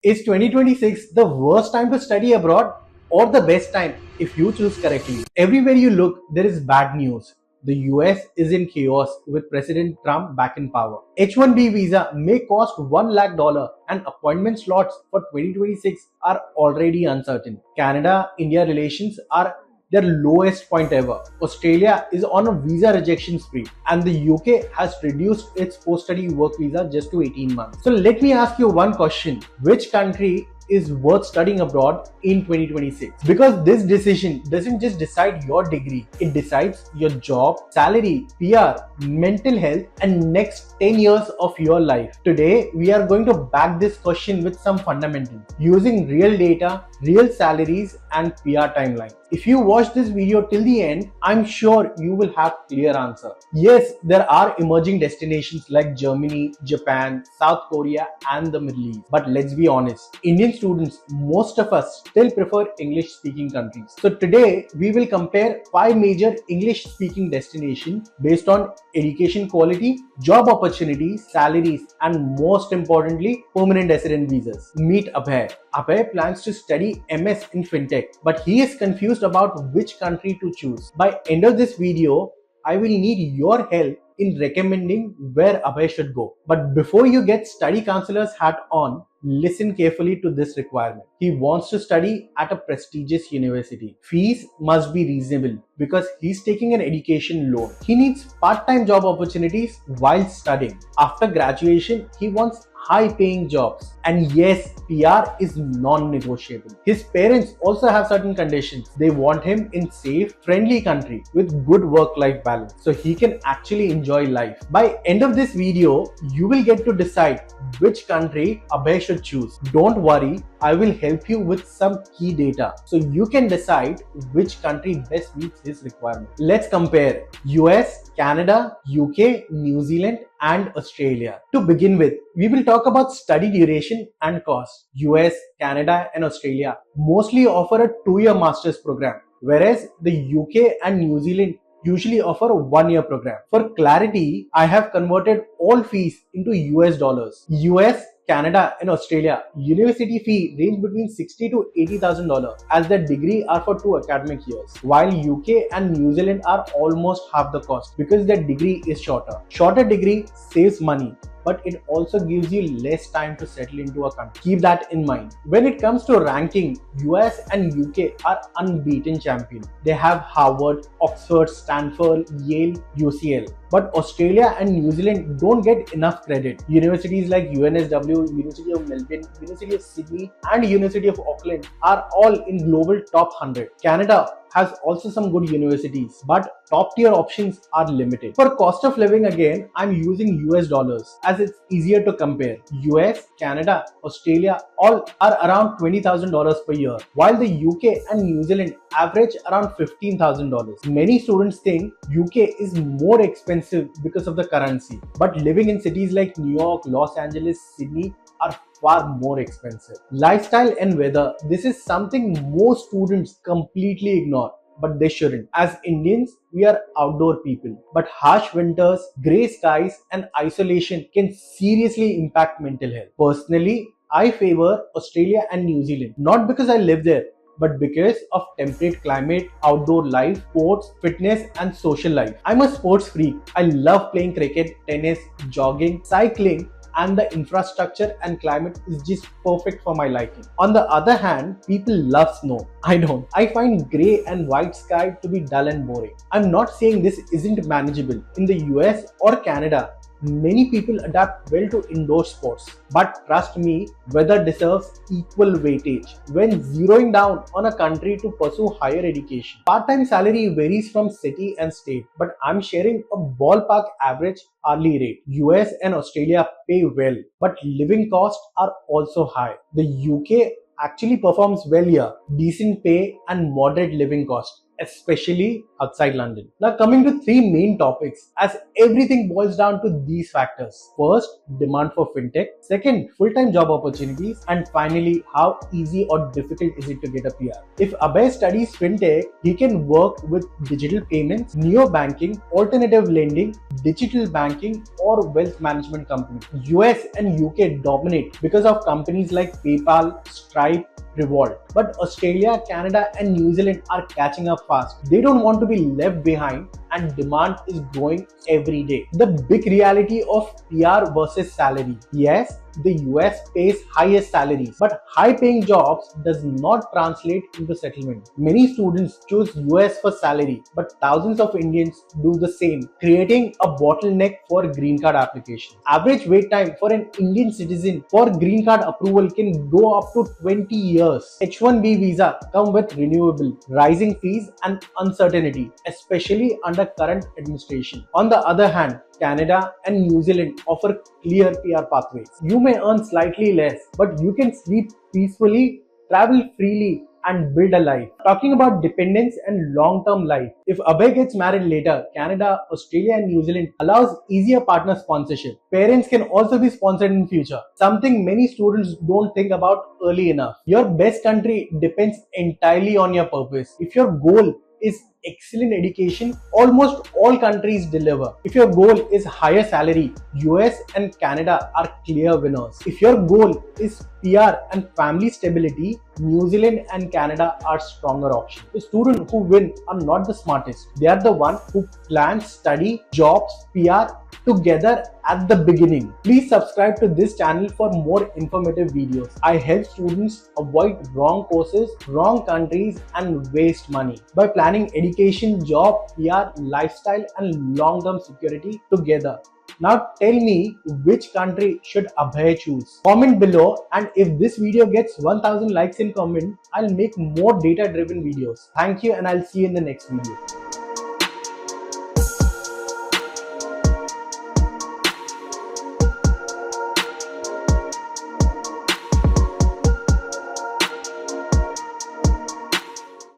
Is 2026 the worst time to study abroad or the best time if you choose correctly? Everywhere you look, there is bad news. The US is in chaos with President Trump back in power. H-1B visa may cost $1 lakh and appointment slots for 2026 are already uncertain. Canada-India relations are their lowest point ever. Australia is on a visa rejection spree and the UK has reduced its post-study work visa just to 18 months. So let me ask you one question. Which country is worth studying abroad in 2026? Because this decision doesn't just decide your degree, it decides your job, salary, PR, mental health, and next 10 years of your life. Today, we are going to back this question with some fundamentals using real data, real salaries, and PR timelines. If you watch this video till the end, I'm sure you will have clear answer. Yes, there are emerging destinations like Germany, Japan, South Korea, and the Middle East. But let's be honest, Indian students, most of us still prefer English speaking countries. So today, we will compare 5 major English speaking destinations based on education quality, job opportunities, salaries, and most importantly, permanent resident visas. Meet Abhay. Abhay plans to study MS in FinTech, but he is confused about which country to choose. By end of this video, I will need your help in recommending where Abhay should go. But before you get study counselor's hat on, listen carefully to this requirement. He wants to study at a prestigious university. Fees must be reasonable because he's taking an education loan. He needs part-time job opportunities while studying. After graduation, he wants high-paying jobs. And yes, PR is non-negotiable. His parents also have certain conditions. They want him in safe, friendly country with good work-life balance so he can actually enjoy life. By end of this video, you will get to decide which country Abhay should choose. Don't worry, I will help you with some key data so you can decide which country best meets his requirement. Let's compare US, Canada, UK, New Zealand, and Australia. To begin with, we will talk about study duration and cost. US, Canada, and Australia mostly offer a 2-year master's program, whereas the UK and New Zealand usually offer a 1-year program. For clarity, I have converted all fees into US dollars. US, Canada, and Australia, university fee range between $60,000 to $80,000 as the degree are for 2 academic years, while UK and New Zealand are almost half the cost because their degree is shorter. Shorter degree saves money, but it also gives you less time to settle into a country. Keep that in mind. When it comes to ranking, US and UK are unbeaten champions. They have Harvard, Oxford, Stanford, Yale, UCL. But Australia and New Zealand don't get enough credit. Universities like UNSW, University of Melbourne, University of Sydney, and University of Auckland are all in global top 100. Canada has also some good universities, but top tier options are limited. For cost of living again, I'm using US dollars as it's easier to compare. US, Canada, Australia all are around $20,000 per year, while the UK and New Zealand average around $15,000. Many students think UK is more expensive because of the currency, but living in cities like New York, Los Angeles, Sydney are far more expensive. Lifestyle and weather, this is something most students completely ignore, but they shouldn't. As Indians, we are outdoor people, but harsh winters, grey skies, and isolation can seriously impact mental health. Personally, I favor Australia and New Zealand, not because I live there, but because of temperate climate, outdoor life, sports, fitness, and social life. I'm a sports freak. I love playing cricket, tennis, jogging, cycling, and the infrastructure and climate is just perfect for my liking. On the other hand, people love snow. I don't. I find grey and white sky to be dull and boring. I'm not saying this isn't manageable. In the US or Canada, many people adapt well to indoor sports, but trust me, weather deserves equal weightage when zeroing down on a country to pursue higher education. Part-time salary varies from city and state, but I'm sharing a ballpark average hourly rate. US and Australia pay well, but living costs are also high. The UK actually performs well here, decent pay and moderate living cost. especially outside London. Now coming to three main topics, as everything boils down to these factors. First, demand for fintech. Second, full-time job opportunities. And finally, how easy or difficult is it to get a PR. If Abhay studies fintech, he can work with digital payments, neo-banking, alternative lending, digital banking, or wealth management companies. US and UK dominate because of companies like PayPal, Stripe, Revolt. But Australia, Canada, and New Zealand are catching up fast. They don't want to be left behind, and demand is growing every day. The big reality of PR versus salary. Yes, the US pays highest salaries, but high paying jobs does not translate into settlement. Many students choose US for salary, but thousands of Indians do the same, creating a bottleneck for green card application. Average wait time for an Indian citizen for green card approval can go up to 20 years. H-1B visa come with renewable, rising fees and uncertainty, especially under current administration. On the other hand, Canada and New Zealand offer clear PR pathways. You may earn slightly less, but you can sleep peacefully, travel freely, and build a life. Talking about dependence and long-term life. If Abhay gets married later, Canada, Australia, and New Zealand allows easier partner sponsorship. Parents can also be sponsored in future, something many students don't think about early enough. Your best country depends entirely on your purpose. If your goal is excellent education, almost all countries deliver. If your goal is higher salary, US and Canada are clear winners. If your goal is PR and family stability, New Zealand and Canada are stronger options. The students who win are not the smartest. They are the ones who plan, study, jobs, PR together at the beginning. Please subscribe to this channel for more informative videos. I help students avoid wrong courses, wrong countries, and waste money by planning education, job, PR, lifestyle, and long-term security together. Now tell me, which country should Abhay choose? Comment below, and if this video gets 1000 likes in comment, I'll make more data-driven videos. Thank you, and I'll see you in the next video.